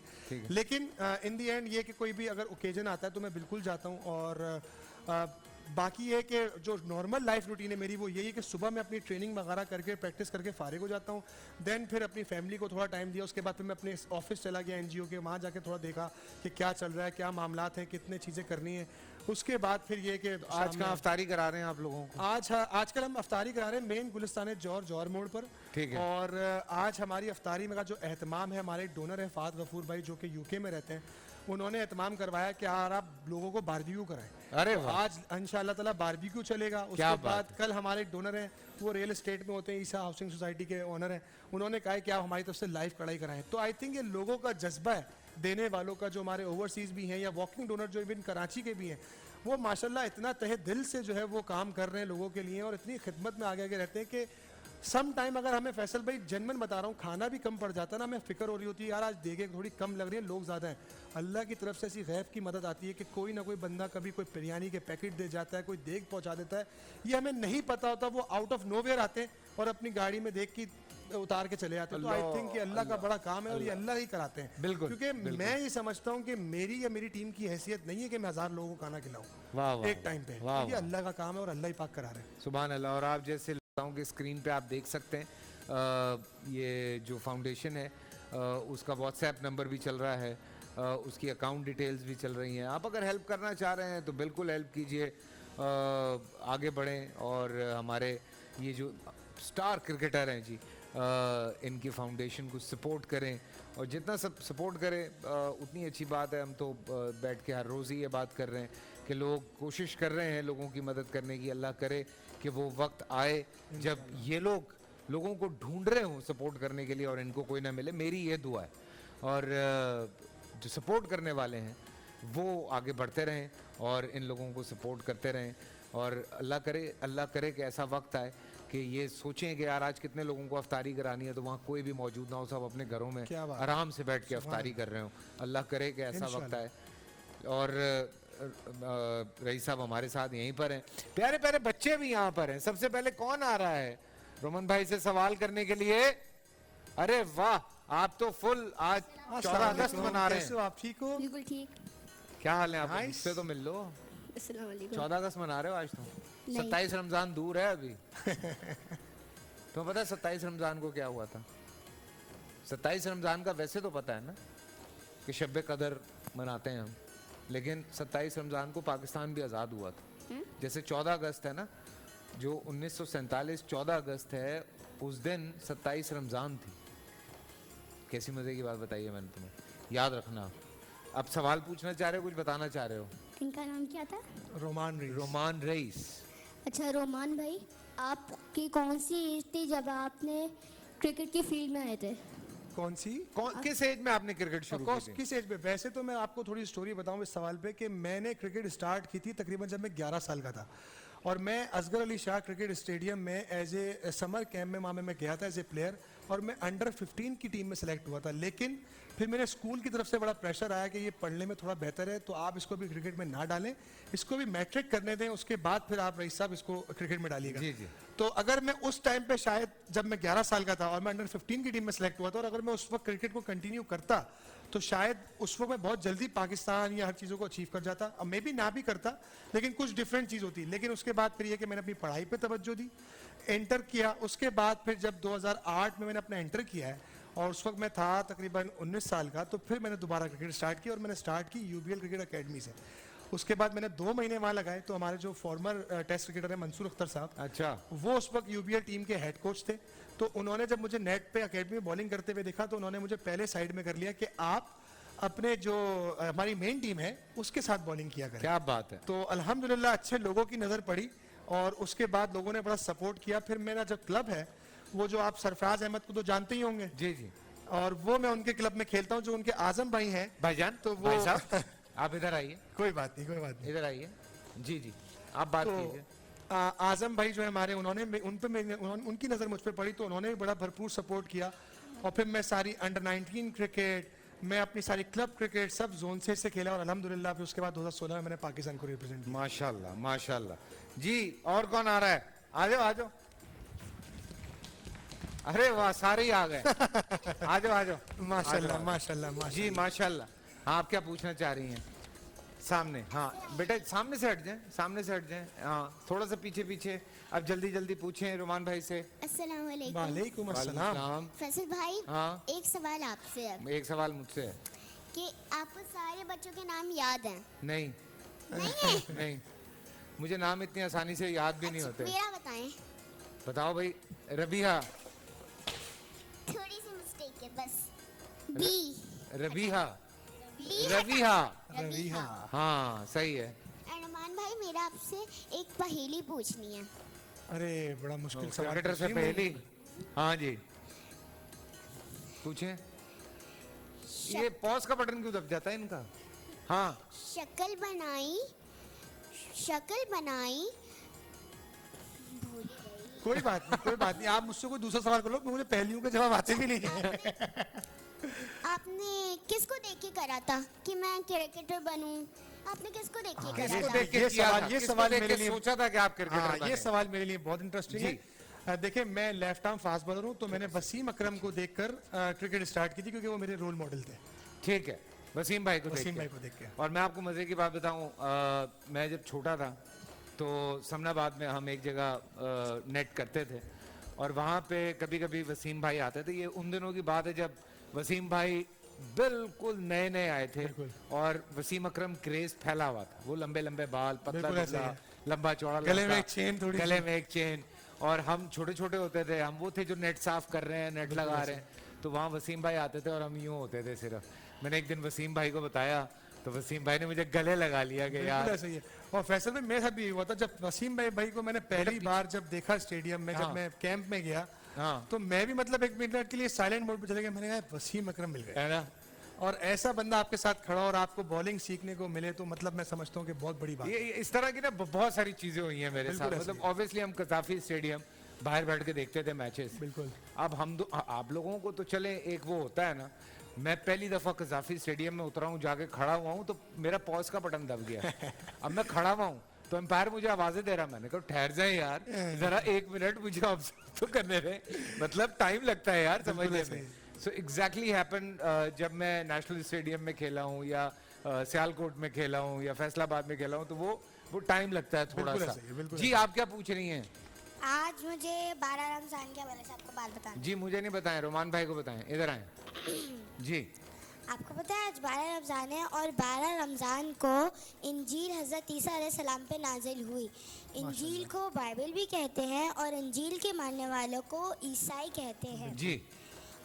लेकिन इन दी एंड ये कि कोई भी अगर ओकेजन आता है तो मैं बिल्कुल जाता हूँ। और बाकी ये कि जो नॉर्मल लाइफ रूटीन है मेरी वो यही है कि सुबह मैं अपनी ट्रेनिंग वगैरह करके प्रैक्टिस करके फारिग हो जाता हूँ। देन फिर अपनी फैमिली को थोड़ा टाइम दिया, उसके बाद फिर मैं अपने ऑफिस चला गया एनजीओ के, वहाँ जाके थोड़ा देखा कि क्या चल रहा है, क्या मामलात हैं, कितने चीज़ें करनी है। उसके बाद फिर ये कि आज कहाँ अफ्तारी करा रहे हैं आप लोगों को? आजकल हम अफ्तारी करा रहे हैं मेन गुलिस्तान जौहर मोड़ पर। ठीक है। और आज हमारी अफ्तारी में का जो एहतमाम है, हमारे डोनर है फाद गफूर भाई जो कि यूके में रहते हैं, उन्होंने एहतमाम करवाया कि यार आप लोगों को बारबेक्यू कराएं। अरे तो वाह, आज इंशाल्लाह ताला बारबेक्यू चलेगा। क्या उसके बाद कल हमारे एक डोनर हैं, वो रियल एस्टेट में होते हैं, ईसा हाउसिंग सोसाइटी के ओनर हैं, उन्होंने कहा है कि आप हमारी तरफ से लाइव कढ़ाई कराएं। तो आई थिंक ये लोगों का जज्बा है, देने वालों का, जो हमारे ओवरसीज़ भी हैं या वॉकिंग डोनर जो इवन कराची के भी हैं, वो माशाल्लाह इतना तहे दिल से जो है वो काम कर रहे हैं लोगों के लिए और इतनी खिदमत में आगे आगे रहते हैं कि सम टाइम अगर हमें फैसल भाई जनमन बता रहा हूँ खाना भी कम पड़ जाता है ना, हमें फिक्र हो रही होती है यार आज देखे थोड़ी कम लग रही है, लोग ज़्यादा हैं। अल्लाह की तरफ से ऐसी गैब की मदद आती है कि कोई ना कोई बंदा कभी कोई बिरयानी के पैकेट दे जाता है, कोई देग पहुँचा देता है, ये हमें नहीं पता होता, वो आउट ऑफ नोवेयर आते हैं और अपनी गाड़ी में देख के उतार के चले जाते हैं। तो आई थिंक कि अल्लाह का बड़ा काम है और ये अल्लाह ही कराते हैं। बिल्कुल, क्योंकि मैं ये समझता हूँ कि मेरी या मेरी टीम की हैसियत नहीं है कि मैं 1000 लोगों को खाना खिलाऊं वाह वाह, एक टाइम पे। वाह, ये अल्लाह का काम है और अल्लाह ही पाक करा रहे हैं। सुभान अल्लाह। और आप जैसे लोगों के स्क्रीन पे आप देख सकते हैं ये जो फाउंडेशन है उसका व्हाट्सएप नंबर भी चल रहा है, उसकी अकाउंट डिटेल्स भी चल रही हैं। आप अगर हेल्प करना चाह रहे हैं तो बिल्कुल हेल्प कीजिए, आगे बढ़ें। और हमारे ये जो स्टार क्रिकेटर हैं जी, इनकी फाउंडेशन को सपोर्ट करें और जितना सब सपोर्ट करें उतनी अच्छी बात है। हम तो बैठ के हर रोज़ ही ये बात कर रहे हैं कि लोग कोशिश कर रहे हैं लोगों की मदद करने की। अल्लाह करे कि वो वक्त आए जब ये लोग लोगों को ढूंढ रहे हों सपोर्ट करने के लिए और इनको कोई ना मिले। मेरी ये दुआ है। और जो सपोर्ट करने वाले हैं वो आगे बढ़ते रहें और इन लोगों को सपोर्ट करते रहें। और अल्लाह करे कि ऐसा वक्त आए कि ये सोचें कि यार आज कितने लोगों को अफ्तारी करानी है तो वहाँ कोई भी मौजूद ना हो, सब अपने घरों में क्या बात है। आराम से बैठ के अफ्तारी कर रहे हो। अल्लाह करे कि ऐसा वक्त आए। और रईस साहब हमारे साथ यहीं पर हैं, प्यारे प्यारे बच्चे भी यहाँ पर हैं। सबसे पहले कौन आ रहा है रोमन भाई से सवाल करने के लिए? अरे वाह, आप तो फुल आज 14 अगस्त मना रहे हैं। आप ठीक हो? बिल्कुल ठीक। क्या हाल है आप? Nice. मुझसे तो मिल लो। अस्सलाम वालेकुम। 14 अगस्त मना रहे हो आज? तुम नहीं। 27 रमजान दूर है अभी। तुम्हें पता है 27 रमजान को क्या हुआ था? 27 रमजान का वैसे तो पता है ना कि शब कदर मनाते हैं हम, लेकिन 27 रमजान को पाकिस्तान भी आज़ाद हुआ था। जैसे 14 अगस्त है ना, जो 1947 14 अगस्त है, उस दिन 27 रमजान थी। कैसी मजे की बात बताइए मैंने तुम्हें, याद रखना। अब सवाल पूछना चाह रहे हो, कुछ बताना चाह रहे हो? इनका नाम क्या था? Roman rice. Roman rice. अच्छा रोमान भाई, आपकी कौन सी एज थी जब आपने क्रिकेट की फील्ड में आए थे? कौन सी? किस एज में आपने क्रिकेट शुरू की थी? किस एज पे? वैसे तो मैं आपको थोड़ी स्टोरी बताऊं इस सवाल पे कि मैंने क्रिकेट स्टार्ट की थी तकरीबन जब मैं 11 साल का था और मैं असगर अली शाह क्रिकेट स्टेडियम में एज ए समर कैंप में वहाँ में मैं गया था एज ए प्लेयर और मैं अंडर 15 की टीम में सेलेक्ट हुआ था। लेकिन फिर मेरे स्कूल की तरफ से बड़ा प्रेशर आया कि ये पढ़ने में थोड़ा बेहतर है तो आप इसको भी क्रिकेट में ना डालें, इसको भी मैट्रिक करने दें, उसके बाद फिर आप रईस साहब इसको क्रिकेट में डालिएगा। जी जी। तो अगर मैं उस टाइम पे शायद जब मैं 11 साल का था और मैं अंडर 15 की टीम में सेलेक्ट हुआ था और अगर मैं उस वक्त क्रिकेट को कंटिन्यू करता तो शायद उस वक्त मैं बहुत जल्दी पाकिस्तान या हर चीज़ों को अचीव कर जाता। अब मे भी ना भी करता लेकिन कुछ डिफरेंट चीज़ होती। लेकिन उसके बाद फिर ये कि मैंने अपनी पढ़ाई पे तवज्जो दी, एंटर किया। उसके बाद फिर जब 2008 में मैंने अपना एंटर किया है और उस वक्त मैं था तकरीबन 19 साल का, तो फिर मैंने दोबारा क्रिकेट स्टार्ट की और मैंने स्टार्ट की यूबीएल क्रिकेट अकेडमी से। उसके बाद मैंने 2 महीने वहाँ लगाए। तो हमारे जो फॉर्मर टेस्ट क्रिकेटर है मंसूर अख्तर साहब, अच्छा, वो उस वक्त यूबीएल टीम के हेड कोच थे। तो उन्होंने जब मुझे नेट पे अकेडमी में बॉलिंग करते हुए देखा तो उन्होंने मुझे पहले साइड में कर लिया कि आप अपने जो हमारी मेन टीम है उसके साथ बॉलिंग किया करें। क्या बात है। तो अल्हम्दुलिल्लाह अच्छे लोगों की नज़र पड़ी और उसके बाद लोगों ने बड़ा सपोर्ट किया। फिर मेरा जो क्लब है वो जो आप सरफराज अहमद को तो जानते ही होंगे, जी जी, और वो मैं उनके क्लब में खेलता हूँ जो उनके आजम भाई हैं। भाईजान तो वो भाई साहब आप इधर आइए, कोई बात नहीं, कोई बात नहीं। इधर आइए। जी जी, आप बात तो कीजिए। आजम भाई जो है हमारे, उनकी नज़र मुझ पर पड़ी तो उन्होंने भी बड़ा भरपूर सपोर्ट किया। और फिर मैं सारी अंडर 19 क्रिकेट, मैं अपनी सारी क्लब क्रिकेट सब जोन से खेला और अल्हम्दुलिल्लाह फिर उसके बाद 2016 में मैंने पाकिस्तान को रिप्रेजेंट किया। माशाल्लाह माशाल्लाह। जी, और कौन आ रहा है? आ जाओ आ जाओ। अरे वाह, सारे ही आ गए। आ जाओ आ जाओ। माशाल्लाह माशाल्लाह जी माशाल्लाह। माशाल्लाह। हाँ, आप क्या पूछना चाह रही हैं? सामने, हाँ बेटा सामने से हट जाएं, सामने से हट जाएं। हाँ, थोड़ा सा पीछे पीछे। अब जल्दी जल्दी पूछें रुमान भाई से। अस्सलाम वालेकुम। वालेकुम अस्सलाम। वालेकुम फैसल भाई, हाँ। एक सवाल आपसे है एक सवाल मुझसे है। कि आपको सारे बच्चों के नाम याद हैं? नहीं नहीं है? नहीं, मुझे नाम इतनी आसानी से याद भी नहीं अच्छा, होते। मेरा बताएं। बताओ भाई। रबीहा। थोड़ी सी मिस्टेक है बस। बी। रबीहा। बी रबीहा। रवीहा। हाँ सही है। अरमान भाई, मेरा आपसे एक पहेली पूछनी है। अरे बड़ा मुश्किल सवाल क्रिकेटर से पूछ रही हूँ। पहली। हाँ जी, पूछें। ये पॉज का बटन क्यों दब जाता है इनका? हाँ, शक्ल बनाई, शक्ल बनाई, भूल गई। कोई बात नहीं कोई बात नहीं, आप मुझसे कोई दूसरा सवाल कर लो, मुझे पहलियों के जवाब आते भी नहीं है। आपने किसको देख के करा था कि मैं क्रिकेटर बनूं? आपने किसको देख के करा किसको था? देख के ये किया सवाल- था? ये किसको सवाल देख मेरे के लिए- सोचा था कि आप क्रिकेटर हाँ, ये बने? सवाल मेरे लिए बहुत इंटरेस्टिंग जी। है। देखिए, मैं लेफ्ट आर्म फास्ट बॉलर हूँ, तो मैंने वसीम अकरम को देखकर क्रिकेट स्टार्ट की थी, क्योंकि वो मेरे रोल मॉडल थे। ठीक है, वसीम भाई को देख वसीम के। भाई को देख के। और मैं आपको मजे की बात बताऊं, मैं जब छोटा था तो समनाबाद में हम एक जगह नेट करते थे, और वहाँ पे कभी कभी वसीम भाई आते थे। ये उन दिनों की बात है जब वसीम भाई बिल्कुल नए नए आए थे, बिल्कुल। और वसीम अकरम क्रेज फैला हुआ था। वो लंबे लंबे बाल, पतला बिल्कुल ऐसा ही दुबला, है। लंबा चौड़ा गले में लड़का, एक चेन थोड़ी गले सी। में एक चेन, और हम छोटे छोटे होते थे। हम वो थे जो नेट साफ कर रहे हैं, नेट लगा रहे हैं, तो वहाँ वसीम भाई आते थे और हम यूं होते थे सिर्फ। मैंने एक दिन वसीम भाई को बताया, तो वसीम भाई ने मुझे गले लगा लिया कि बिल्कुल यार। ऐसा ही है। और फैसल में मेरे साथ भी हुआ था, जब वसीम भाई को मैंने पहली बार जब देखा स्टेडियम में, हाँ। जब मैं कैंप में गया, हाँ, तो मैं भी मतलब एक मिनट के लिए साइलेंट मोड पे चले गया। मैंने कहा वसीम अकरम मिल गए। है ना? और ऐसा बंदा आपके साथ खड़ा और आपको बॉलिंग सीखने को मिले, तो मतलब मैं समझता हूँ कि बहुत बड़ी बात है। ये इस तरह की ना बहुत सारी चीजें हुई हैं मेरे बिल्कुल साथ। ऐसे मतलब ऑब्वियसली हम कजाफी स्टेडियम बाहर बैठ के देखते थे मैचेस। बिल्कुल। अब आप लोगों को तो चले, एक वो होता है ना, मैं पहली दफा कजाफी स्टेडियम में उतरा हूँ, जाके खड़ा हुआ हूँ, तो मेरा पॉज का बटन दब गया। अब मैं खड़ा हुआ हूँ तो एम्पायर मुझे आवाजें दे रहा, मैंने कहा ठहर जाए यार, जरा एक मिनट मुझे ऑब्जर्व तो करने दे। मतलब टाइम लगता है यार समझने ऐसे में। सो एग्जैक्टली हैपन जब मैं नेशनल स्टेडियम में खेला हूँ, या सियालकोट में खेला हूँ, या फैसलाबाद में खेला हूँ, तो वो टाइम लगता है थोड़ा बिल्कुल सा। ऐसे ही है, बिल्कुल जी, आप क्या पूछ रही हैं? आज मुझे 12 रमजान के हवाले से आपको बात बताना। जी, मुझे नहीं बताएं, रोमान भाई को बताएं, इधर आए। जी, आपको पता है आज 12 रमज़ान है, और 12 रमज़ान को इंजील हज़रत ईसा अलैहिस्सलाम पे नाजिल हुई। इंजील को बाइबल भी कहते हैं, और इंजील के मानने वालों को ईसाई कहते हैं। जी,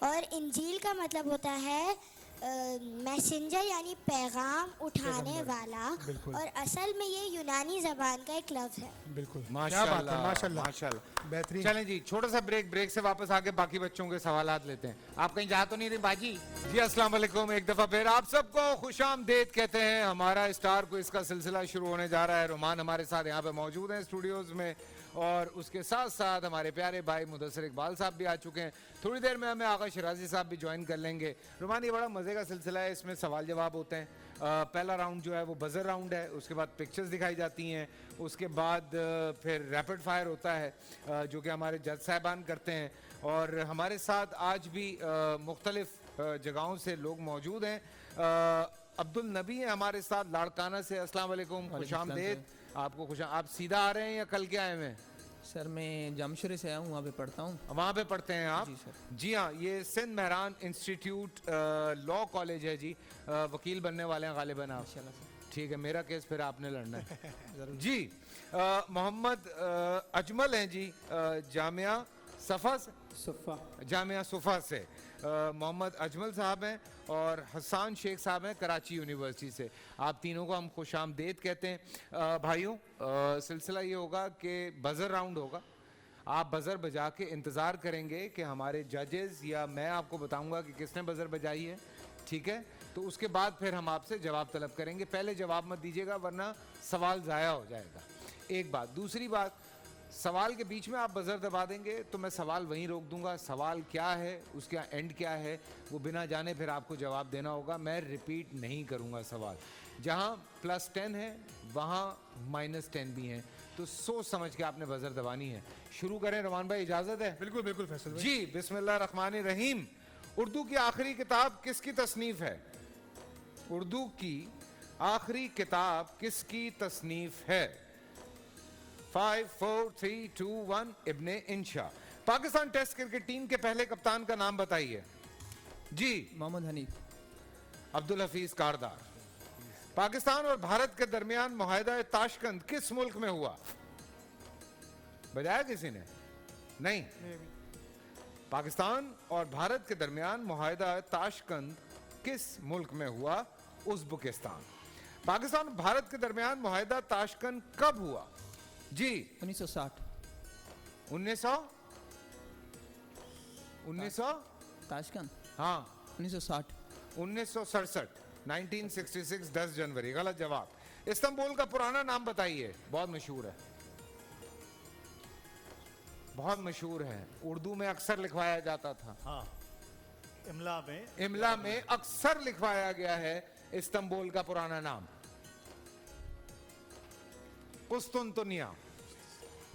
और इंजील का मतलब होता है मैसेंजर, यानी पैगाम उठाने वाला। बिल्कुल। और असल में ये यूनानी ज़बान का एक लफ्ज़ है। बिल्कुल। क्या माशाल्लाह बात है, माशाल्लाह माशाल्लाह। बेहतरीन। चलें जी, छोटा सा ब्रेक से वापस आके बाकी बच्चों के सवालात लेते हैं। आप कहीं जा तो नहीं रही बाजी? जी, अस्सलाम वालेकुम। एक दफा फिर आप सबको खुशामदीद कहते हैं। हमारा स्टार क्विज का सिलसिला शुरू होने जा रहा है। रोमान हमारे साथ यहाँ पे मौजूद हैं स्टूडियोज में, और उसके साथ साथ हमारे प्यारे भाई मुदस्सिर इकबाल साहब भी आ चुके हैं। थोड़ी देर में हमें आगा शिराजी साहब भी ज्वाइन कर लेंगे। रोमान, ये बड़ा मज़े का सिलसिला है, इसमें सवाल जवाब होते हैं। पहला राउंड जो है वो बजर राउंड है, उसके बाद पिक्चर्स दिखाई जाती हैं, उसके बाद फिर रैपिड फायर होता है, जो कि हमारे जज साहबान करते हैं। और हमारे साथ आज भी मुख्तलिफ जगहों से लोग मौजूद हैं। अब्दुल नबी हैं हमारे साथ लाड़काना से। अस्सलाम वालेकुम, खुशामदीद। आपको आप सीधा आ रहे हैं या कल के आए हुए हैं? सर मैं जामशुरी से आया हूँ, वहाँ पे पढ़ता हूँ। वहाँ पे पढ़ते हैं आप? जी सर। जी हाँ, ये सिंध महरान इंस्टीट्यूट लॉ कॉलेज है जी। वकील बनने वाले हैं गालिबन आप? इंशाल्लाह सर। ठीक है, मेरा केस फिर आपने लड़ना है। जी, मोहम्मद अजमल हैं जी, जामिया सफ़ा से, जामिया सुफ़ा से मोहम्मद अजमल साहब हैं, और हसन शेख साहब हैं कराची यूनिवर्सिटी से। आप तीनों को हम खुशामदीद कहते हैं। भाइयों, सिलसिला ये होगा कि बज़र राउंड होगा। आप बज़र बजा के इंतज़ार करेंगे कि हमारे जजेस या मैं आपको बताऊंगा कि किसने बज़र बजाई है, ठीक है? तो उसके बाद फिर हम आपसे जवाब तलब करेंगे। पहले जवाब मत दीजिएगा वरना सवाल ज़ाया हो जाएगा। एक बात। दूसरी बात, सवाल के बीच में आप बज़र दबा देंगे तो मैं सवाल वहीं रोक दूंगा। सवाल क्या है, उसका एंड क्या है, वो बिना जाने फिर आपको जवाब देना होगा। मैं रिपीट नहीं करूंगा सवाल। जहां +10 है वहां -10 भी हैं। तो सोच समझ के आपने बजर दबानी है। शुरू करें रमान भाई, इजाजत है? बिल्कुल बिल्कुल फैसल भाई। जी, बिस्मिल्लाहिर्रहमानिर्रहीम। उर्दू की आखिरी किताब किसकी तसनीफ है? उर्दू की आखिरी किताब किसकी तसनीफ है? 5 4 3 2 1। इब्ने इंशा। पाकिस्तान टेस्ट क्रिकेट टीम के पहले कप्तान का नाम बताइए। जी, मोहम्मद हनीफ। अब्दुल हफीज कारदार। पाकिस्तान और भारत के दरमियान मुआहदा ताशकंद किस मुल्क में हुआ? बजाया किसी ने? नहीं। पाकिस्तान और भारत के दरमियान मुआहदा ताशकंद किस मुल्क में हुआ? उज़्बेकिस्तान। पाकिस्तान और भारत के दरमियान मुआहदा ताशकंद कब हुआ? जी, 1960। 1900 ताशकंद हाँ 1960। 1967 1966 10 जनवरी। गलत जवाब। इस्तांबुल का पुराना नाम बताइए। बहुत मशहूर है, बहुत मशहूर है, उर्दू में अक्सर लिखवाया जाता था। हाँ, इमला में अक्सर लिखवाया गया है इस्तांबुल का पुराना नाम कुस्तुनतुनिया।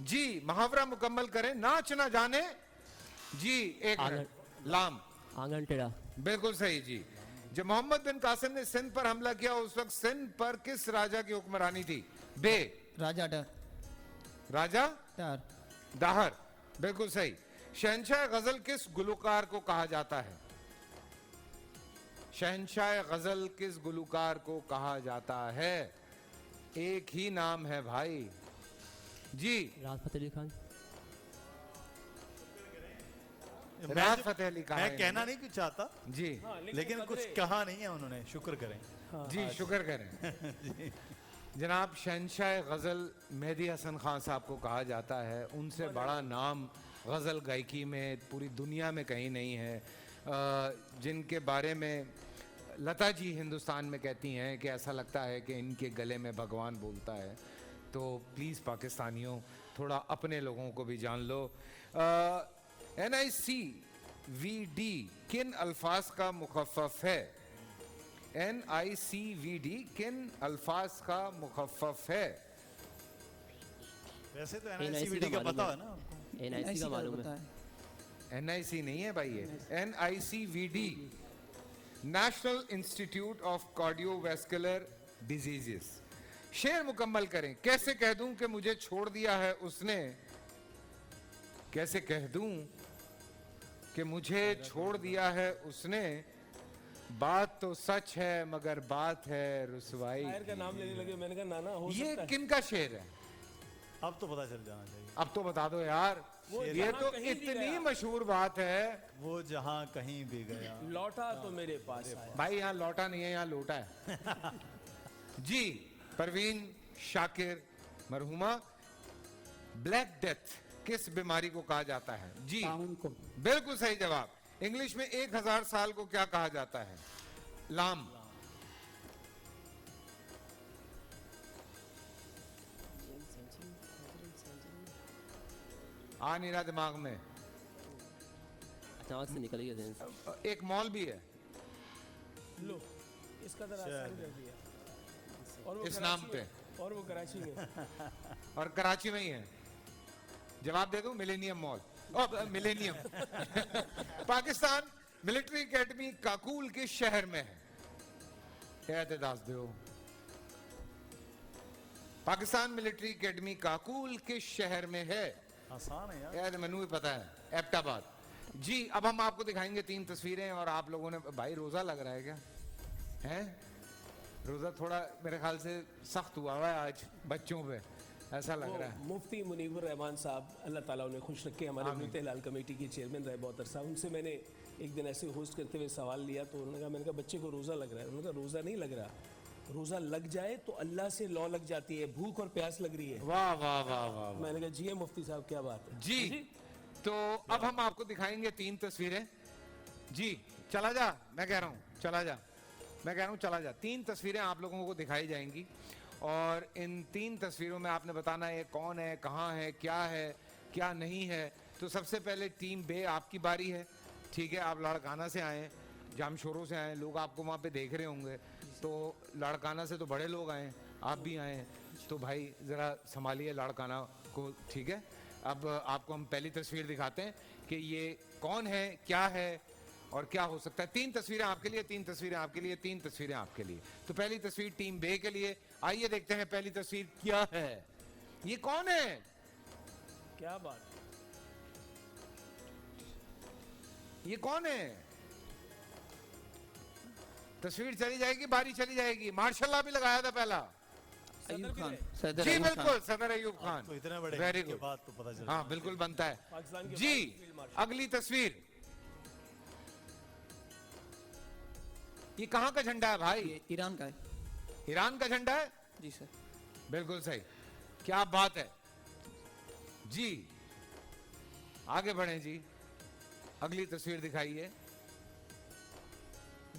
जी, मुहावरा मुकम्मल करें। नाच ना जाने। जी, एक मिनट। लाम। आंगन टेढ़ा। बिल्कुल सही जी। जब मोहम्मद बिन कासिम ने सिंध पर हमला किया उस वक्त सिंध पर किस राजा की हुक्मरानी थी? बे। राजा डर। राजा डर। दाहर। बिल्कुल सही। शहंशाह गजल किस गुलकार को कहा जाता है? शहंशाह गजल किस गुलकार को कहा जाता है? एक ही नाम है भाई। जी, राहत फतेह अली खान। राहत फतेह अली खान। मैं कहना नहीं कुछ चाहता, जी लेकिन कुछ कहा नहीं है उन्होंने। शुक्र करें। जी, शुक्र करें। जनाब, शहंशाह गजल मेहदी हसन खान साहब को कहा जाता है। उनसे बड़ा नाम गजल गायकी में पूरी दुनिया में कहीं नहीं है। जिनके बारे में लता जी हिंदुस्तान में कहती हैं कि ऐसा लगता है कि इनके गले में भगवान बोलता है। तो प्लीज़ पाकिस्तानियों, थोड़ा अपने लोगों को भी जान लो। NICVD किन अल्फाज का मुखफ़फ़ है? NICVD किन अल्फाज का मुखफ़फ़ है? वैसे तो NIC NICVD का का पता मालूम है ना। NIC का मालूम पता है। है। NIC नहीं है भाई, ये NICVD national institute of cardiovascular diseases. शेर मुकम्मल करें। कैसे कह दूं कि मुझे छोड़ दिया है उसने? कैसे कह दूं कि मुझे छोड़ दिया है उसने? बात तो सच है मगर बात है रुसवाई। शायर का नाम लेने लगे, मैंने कहा नाना हो ये सकता है। किन का शेर है? अब तो पता चल जाना चाहिए। अब तो बता दो यार। वो ये जहाँ तो कहीं भी इतनी गया। मशहूर बात है वो जहां कहीं भी गया। लौटा तो मेरे पास आया। भाई, यहाँ लौटा नहीं है, यहाँ लोटा है। जी, परवीन शाकिर मरहुमा। ब्लैक डेथ किस बीमारी को कहा जाता है? जी, बिल्कुल सही जवाब। इंग्लिश में 1000 साल को क्या कहा जाता है? लाम। आ नहीं रहा दिमाग में। अचानक से निकल गया ध्यान से। एक मॉल भी है लो, इसका तो आसान कर दिया। और वो इस कराची नाम पे। में- और वो कराची में। और कराची में ही है। जवाब दे दूं? Millennium mall. Millennium. Pakistan military academy Kakul किस शहर में है? एतदास दो। पाकिस्तान मिलिट्री एकेडमी काकूल किस शहर में है? आसान है यार। यार मैनू भी पता है, एबटाबाद। जी, अब हम आपको दिखाएंगे 3 तस्वीरें और आप लोगों ने। भाई, रोजा लग रहा है क्या? हैं? रोजा थोड़ा मेरे ख्याल से सख्त हुआ है आज बच्चों पे, ऐसा लग वो रहा है। मुफ्ती मुनीबुर रहमान साहब, अल्लाह ताला उन्हें खुश रखे, हमारे मुफ्ती लाल कमेटी के चेयरमैन रहे बहुत अरसा। उनसे मैंने एक दिन ऐसे होस्ट करते हुए सवाल लिया तो उन्होंने कहा, मैंने कहा बच्चे को रोज़ा लग रहा है। उन्होंने कहा रोज़ा नहीं लग रहा, रोज़ा लग जाए तो अल्लाह से लौ लग जाती है, भूख और प्यास लग रही है। वाह वाह वाह वाह वाह। मैंने कहा जी मुफ्ती साहब क्या बात है। जी, तो अब हम आपको दिखाएंगे 3 तस्वीरें। जी, चला जा, मैं कह रहा हूँ चला जा, मैं कह रहा हूँ चला जा। 3 तस्वीरें आप लोगों को दिखाई जाएंगी और इन 3 तस्वीरों में आपने बताना है कौन है, कहाँ है, क्या नहीं है। तो सबसे पहले टीम बे, आपकी बारी है। ठीक है, आप लाड़काना से आए, जामशोरों से आए, लोग आपको वहाँ पे देख रहे होंगे। तो लाड़काना से तो बड़े लोग आए, आप भी आए हैं। तो भाई जरा संभालिए लाड़काना को, ठीक है। अब आपको हम पहली तस्वीर दिखाते हैं कि ये कौन है, क्या है और क्या हो सकता है। 3 तस्वीरें आपके लिए, 3 तस्वीरें आपके लिए, 3 तस्वीरें आपके लिए। तो पहली तस्वीर टीम बे के लिए, आइए देखते हैं पहली तस्वीर क्या है। ये कौन है? क्या बात, ये कौन है? तस्वीर चली जाएगी, बारी चली जाएगी। मार्शल भी लगाया था पहला। अयूब खान, सदर जी अयूब खान। बिल्कुल, सदर अयूब खान। तो इतने बड़े वेरी के गुड। बाद तो पता चल हाँ बिल्कुल बनता है पाकिस्तान के जी। बाद फील्ड मार्शल। अगली तस्वीर, ये कहाँ का झंडा है भाई? ये ईरान का है। ईरान का झंडा है? जी सर। बिल्कुल सही, क्या बात है जी। आगे बढ़े जी, अगली तस्वीर दिखाइए।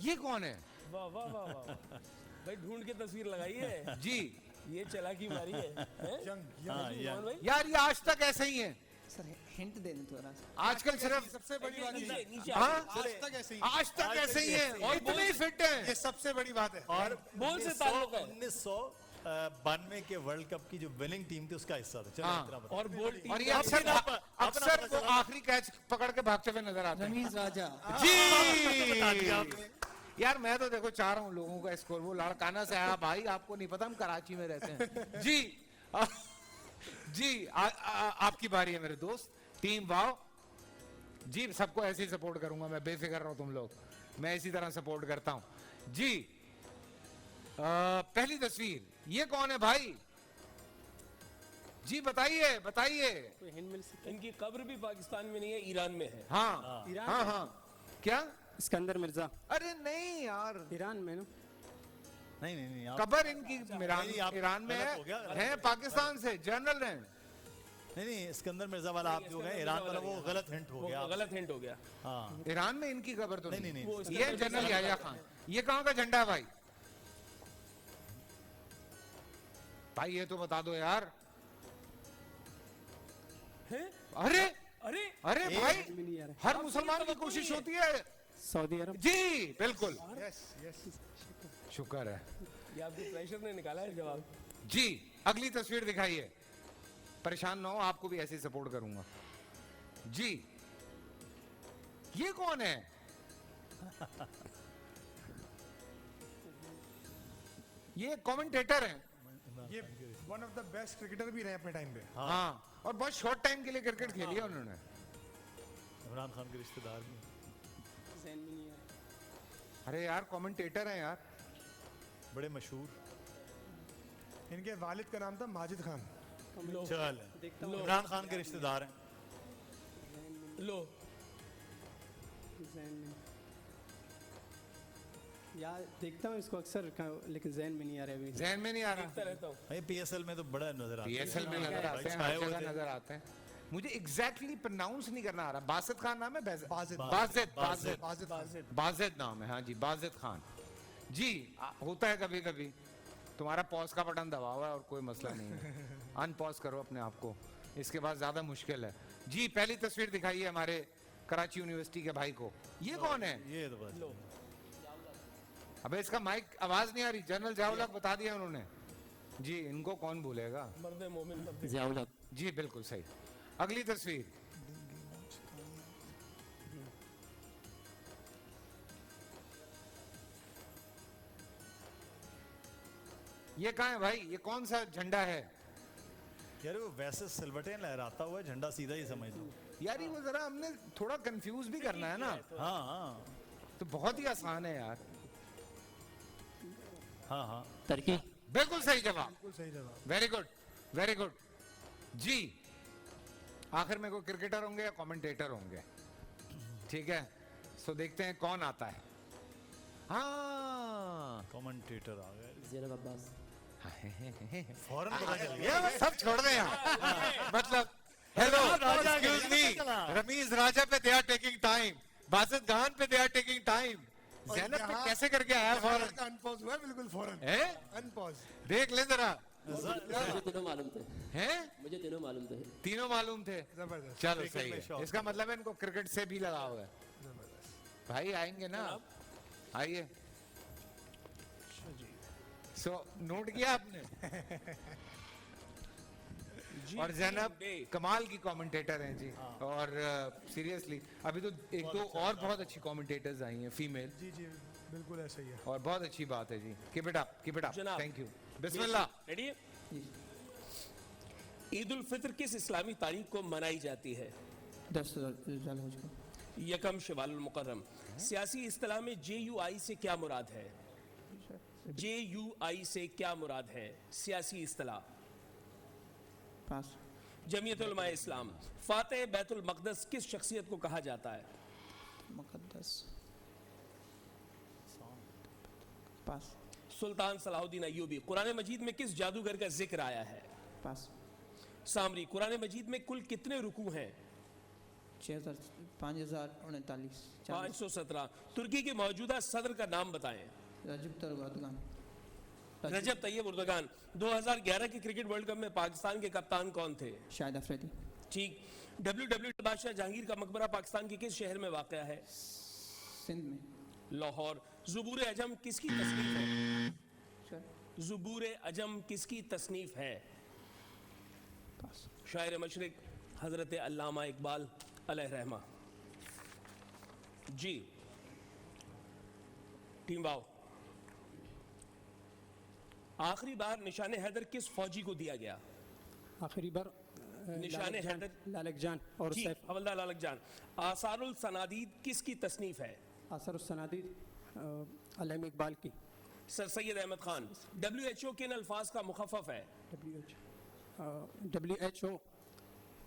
ये कौन है? वाह वाह वाह वाह भाई, ढूंढ के तस्वीर लगाई है। जी ये चला की बारी है, हैं? हाँ, मोहन भाई, यार, ये आज तक ऐसे ही है। सर हिंट दे दें थोड़ा सा। आजकल सिर्फ सबसे बड़ी बात नीचे ये नीचे हाँ? आज तक ऐसे ही आज तक ऐसे ही है और इतने फिट ये है। सबसे बड़ी बात है। और बोल से ताल्लुक है। 1992 के वर्ल्ड कप की जो विनिंग टीम थी उसका हिस्सा था। चलो हाँ। इतना बता। और बोल्ड टीम और ये अक्सर वो आखिरी कैच पकड़ के भागते हुए नजर आते हैं। रमीज राजा। जी यार, मैं तो देखो चाह रहा हूँ लोगों का स्कोर, वो लाड़काना से आया भाई, आपको नहीं पता हम कराची में रहते हैं जी। जी आपकी बारी है मेरे दोस्त। टीम वाओ जी, सबको ऐसे ही सपोर्ट करूंगा मैं, बेफिक्र रहो तुम लोग, मैं इसी तरह सपोर्ट करता हूं जी। पहली तस्वीर, ये कौन है भाई? जी बताइए बताइए। इनकी कब्र भी पाकिस्तान में नहीं है, ईरान में है। हाँ हाँ हाँ, क्या? सिकंदर मिर्जा, अरे नहीं यार, ईरान में ना। नहीं नहीं नहीं, आप कबर इनकी नहीं, आप ईरान में गलत है, हो गया, गलत है पाकिस्तान से, जनरल हैं। नहीं नहीं, सिकंदर मिर्जा वाला आप जो गए ईरान वाला, वो गलत हिंट हो गया। वो गलत हिंट हो गया। हाँ ईरान में इनकी खबर तो नहीं, नहीं, नहीं, नहीं। ये जनरल याह्या खान। ये कहाँ का झंडा है भाई? भाई ये तो बता दो यार। हैं? अरे अरे अरे भाई, नहीं आ रहा। हर मुसलमान की कोशिश होती है सऊदी अरब। जी। बिल्कुल, यस यस शुक्र है ये आपके प्रेशर ने निकाला है जवाब। जी। अगली तस्वीर दिखाइए। परेशान ना हो, आपको भी ऐसे ही सपोर्ट करूंगा जी। ये कौन है? ये कमेंटेटर हैं। ये one of the best cricketer भी रहे अपने टाइम पे। हाँ, और बहुत शॉर्ट टाइम के लिए क्रिकेट खेली है उन्होंने। इमरान खान के रिश्तेदार भी। जहन में नहीं आ रहा। अरे यार, कमेंटेटर हैं यार। बड़े मशहूर। इनके वालिद का नाम था माजिद खान। चल देखता इमरान खान के रिश्तेदार हैं। लो जहन में यार देखता हूँ इसको अक्सर लेकिन जहन में नहीं आ रहा अभी। जहन में नहीं आ रहा। देखता रहता हूँ। भाई PSL में तो बड़ा नजर आता है। पीएसएल में नजर आते हैं, हर जगह नजर आते हैं। मुझे एग्जैक्टली प्रोनाउंस नहीं करना आ रहा। बासित खान नाम है? बाजिद। बाजिद बाजिद बाजिद बाजिद नाम है। हाँ जी, बाजिद खान जी। होता है कभी कभी। तुम्हारा पॉज का बटन दबा हुआ है और कोई मसला नहीं है, अनपॉज करो अपने आप को, इसके बाद ज्यादा मुश्किल है जी। पहली तस्वीर दिखाइए हमारे कराची यूनिवर्सिटी के भाई को। ये कौन है? ये तो बस अबे इसका माइक आवाज नहीं आ रही। जनरल जावलक बता दिया उन्होंने जी, इनको कौन भूलेगा मर्द मोमिन मर्द। जियाउल हक। जी। बिल्कुल सही। अगली तस्वीर, ये कहाँ है भाई? ये कौन सा झंडा है? यार वो वैसे सिलवटें लहराता हुआ झंडा सीधा ही समझ लो। यार ये वो जरा हमने थोड़ा कंफ्यूज भी करना है ना, हाँ हाँ तो बहुत ही आसान है यार। हाँ हाँ। टर्की। बिल्कुल सही जवाब। बिल्कुल सही जवाब। वेरी गुड वेरी गुड जी। आखिर में कोई क्रिकेटर होंगे या कमेंटेटर होंगे, ठीक है। सो देखते हैं कौन आता है। हाँ कमेंटेटर आ गए। ज़ैनब अब्बास। फौरन पता चल गया। ये बस सब छोड़ दें यार। मतलब hello excuse me, Rameez Raja पे they are taking time, Basit Khan पे they are taking time, Zainab पे कैसे करके आया फौरन? अनपॉज हुआ बिल्कुल फौरन। है? अनपॉज। देख ले जरा। मुझे तीनों मालूम थे। हैं? मुझे तीनों मालूम थे। तीनों मालूम थे। जबरदस्त चलो क्रिकेट सही में है, शौक इसका मतलब है इनको क्रिकेट से भी लगा हुआ है। जबरदस्त। भाई आएंगे ना, आइए। सो नोट किया आपने? जी और जैनब बे। कमाल की कमेंटेटर हैं जी। और सीरियसली अभी तो एक दो और बहुत अच्छी कमेंटेटर्स आई हैं फीमेल, जी जी बिल्कुल ऐसा ही है। और बहुत अच्छी बात है जी। कीप इट अप जनाब। Thank you. बिस्मिल्लाह। रेडी? ईद उल फित्र किस इस्लामी तारीख को मनाई जाती है? 10 ज़ुल्हिज को। यकम शवाल मुकर्रम। सियासी इस्तिलाह में JUI से क्या मुराद है? JUI से क्या मुराद है? सियासी इस्तिलाह। पास। जमीयत उलमा इस्लाम। फातेह बैतुल मक़दस किस शख्सियत को कहा जाता है? मुक़द्दस। पास। सुल्तान सलाहुद्दीन अय्यूबी। कुरान मजीद में किस जादूगर का जिक्र आया है? पास। सामरी। कुरान मजीद में कुल कितने रुकू हैं? 5039 517। तुर्की के मौजूदा सदर का नाम बताएं। रजब तैयब रजब तैयब उर्दगान। 2011 के क्रिकेट वर्ल्ड कप में पाकिस्तान के कप्तान कौन थे? शाहिद अफरीदी। ठीक। WW बादशाह जहांगीर का मकबरा पाकिस्तान के किस शहर में वाक़या है? सिंध में। लाहौर। ज़ुबूर अजम किसकी तसनीफ है? सर। ज़ुबूर अजम किसकी तसनीफ है? पास। शायर मशरिक हजरत अल्लामा इकबाल अलैहिर्रहमा। जी टीम वाओ। आखिरी बार निशान हैदर किस फौजी को दिया गया? आखिरी बार निशान हैदर। लालक जान और ठीक, सैफ हवलदार लालक जान। आसारुल सनादीद किसकी तसनीफ है? असर सनादीद अल्लामा इकबाल की। सर सैयद अहमद खान। WHO किन अल्फाज का मुखफ़फ़ है? WHO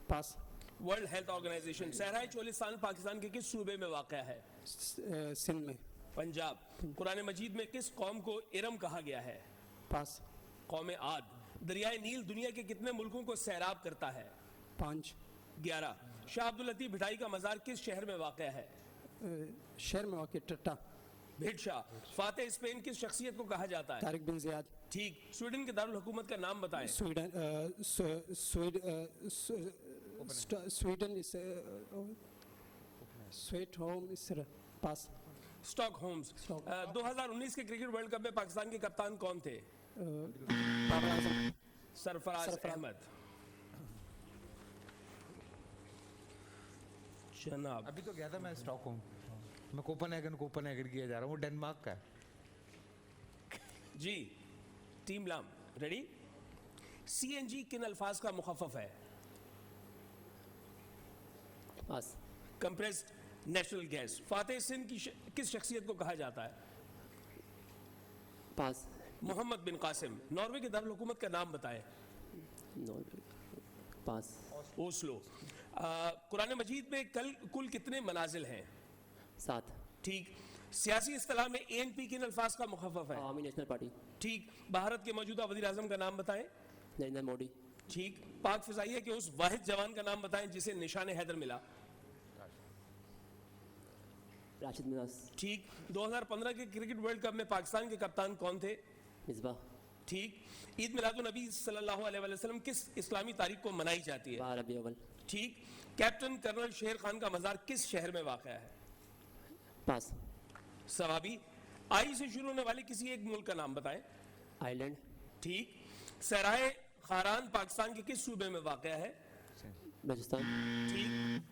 pass. World health organisation. सहराए चोलिस्तान पाकिस्तान के किस सूबे में वाक़या है? सिंध में। पंजाब। कुरान मजीद में किस कौम को इरम कहा गया है? पास। कौम आद। दरियाए नील दुनिया के कितने मुल्कों को सैराब करता है? 5। 11। शाह अब्दुल लतीफ भिठाई का मज़ार किस शहर में वाक़या है? शहर में वाक़ टट्टा। भिट शाह। फातेह स्पेन किस शख्सियत को कहा जाता है? Tariq bin Ziyad. ठीक। स्वीडन के दारुल हुकूमत का नाम बताएं। स्वीडन स्वीडन इस स्वीट होम इस पास। स्टॉकहोम्स। 2019 के क्रिकेट वर्ल्ड कप में पाकिस्तान के कप्तान कौन थे? बाबर आजम। सरफराज सरफराज। अहमद। जनाब अभी तो गया था मैं स्टॉकहोम। मैं कोपनहेगन किया जा रहा हूँ, वो डेनमार्क का है। जी टीम लाम रेडी? CNG किन अल्फाज का मुखफ़फ़ है? पास। Compressed natural gas. फातेह सिंध की किस शख्सियत को कहा जाता है? पास। मोहम्मद बिन कासिम। नॉर्वे के दारुल हुकूमत का नाम बताएं। पास। ओस्लो। कुरान मजीद में कुल कितने मनाजिल हैं? 7। ठीक। सियासी इस्तिलाह में ANP किन अल्फाज का मुखफ़फ़ है? Awami national party. ठीक। भारत के मौजूदा वज़ीर आज़म का नाम बताएं। नरेंद्र मोदी। ठीक। पाक फ़िज़ाइया के उस वाहिद जवान का नाम बताएं जिसे निशान हैदर मिला। राशिद मिनास। ठीक। 2015 के क्रिकेट वर्ल्ड कप में पाकिस्तान के कप्तान कौन थे? मिसबा। ठीक। ईद मिलादुन नबी सल्लल्लाहु अलैहि वसल्लम किस इस्लामी तारीख को मनाई जाती है? 12 रबी अव्वल। ठीक। कैप्टन कर्नल शेर खान का मज़ार किस शहर में वाक़या है? पास। सवाबी। आई से शुरू होने वाले किसी एक मुल्क का नाम बताएं। आइलैंड। ठीक। सहराए खारान पाकिस्तान के किस सूबे में वाक़या है? बलूचिस्तान। ठीक।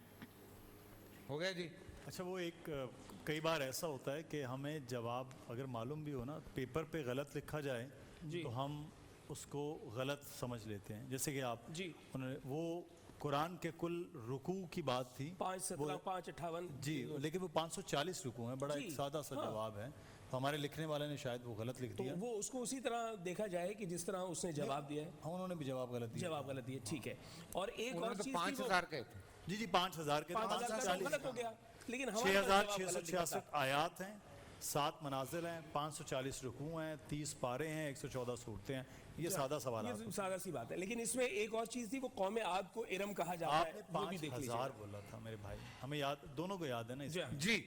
हो गया जी। अच्छा वो एक कई बार ऐसा होता है कि हमें जवाब अगर मालूम भी हो ना, पेपर पे गलत लिखा जाए जी। तो हम उसको गलत समझ लेते हैं। जैसे कि आप जी। उन्होंने वो कुरान के कुल रुकू की बात थी 5:17 5:58 जी, लेकिन वो 540 रुकू हैं। बड़ा जी, एक सादा सा हाँ। जवाब है, तो हमारे लिखने वाले ने शायद वो गलत लिख तो दिया। वो उसको उसी तरह देखा जाए कि जिस तरह उसने जवाब दिया है। हाँ, उन्होंने भी जवाब गलत दिया। जवाब गलत दिया, ठीक है। और एक और उन्होंने तो चीज 5000 कहे थे। जी जी 5000 के 5,000 गलत हो गया, लेकिन हमारे पास जवाब गलत लिखा 6666 था। आयात हैं, 7 मनाजिल हैं, 540 रुकू हैं, 30 पारे हैं, 114 सूरतें हैं। ये सादा सवाल ये सादा सी बात है, लेकिन इसमें एक और चीज थी, वो कौम आद को इरम कहा जाता आपने है, वो भी देख 5000 लीजिए। बोला था मेरे भाई, हमें याद, दोनों को याद है ना जी इसमें। हाँ। जी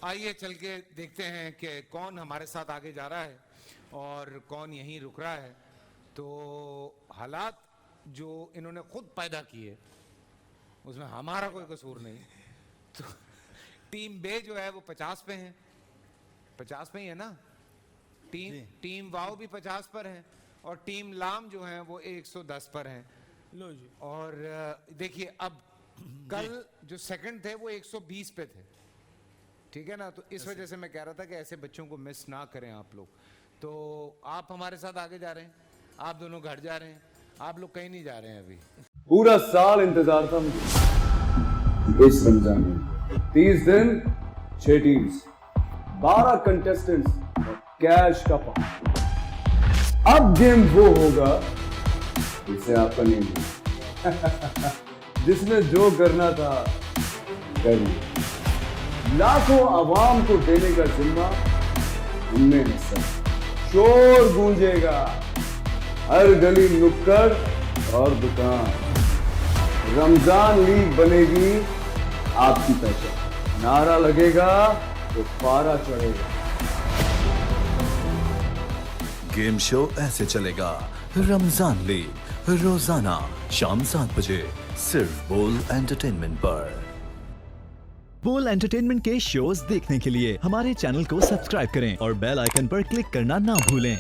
आइए चल के देखते हैं कि कौन हमारे साथ आगे जा रहा है और कौन यहीं रुक रहा है। तो हालात जो इन्होंने खुद पैदा किए उसमें हमारा कोई कसूर नहीं। तो टीम बे जो है वो 50 पे है, 50 पे ही है ना? टीम वाव भी 50 पर है और टीम लाम जो है वो 110 पर है। लो जी। और देखिए अब कल जो सेकंड थे वो 120 पे थे, ठीक है ना, तो इस वजह से मैं कह रहा था कि ऐसे बच्चों को मिस ना करें आप लोग। तो आप हमारे साथ आगे जा रहे हैं, आप दोनों घर जा रहे हैं, आप लोग कहीं नहीं जा रहे हैं अभी। पूरा साल इंतजार था मुझे इस रमजान में। 30 दिन 6 टीम्स 12 कंटेस्टेंट्स और कैश का पार्ट। अब गेम वो होगा जिसे आपका नहीं होगा। जिसने जो करना था कर लिया। लाखों आवाम को देने का जिम्मा हमने है सर। शोर गूंजेगा हर गली नुक्कड़ और दुकान। रमजान लीग बनेगी आपकी पहचान। नारा लगेगा तो पारा चढ़ेगा। गेम शो ऐसे चलेगा। रमजान लीग रोजाना शाम 7 बजे सिर्फ बोल एंटरटेनमेंट पर। बोल एंटरटेनमेंट के शोज देखने के लिए हमारे चैनल को सब्सक्राइब करें और बेल आइकन पर क्लिक करना ना भूलें।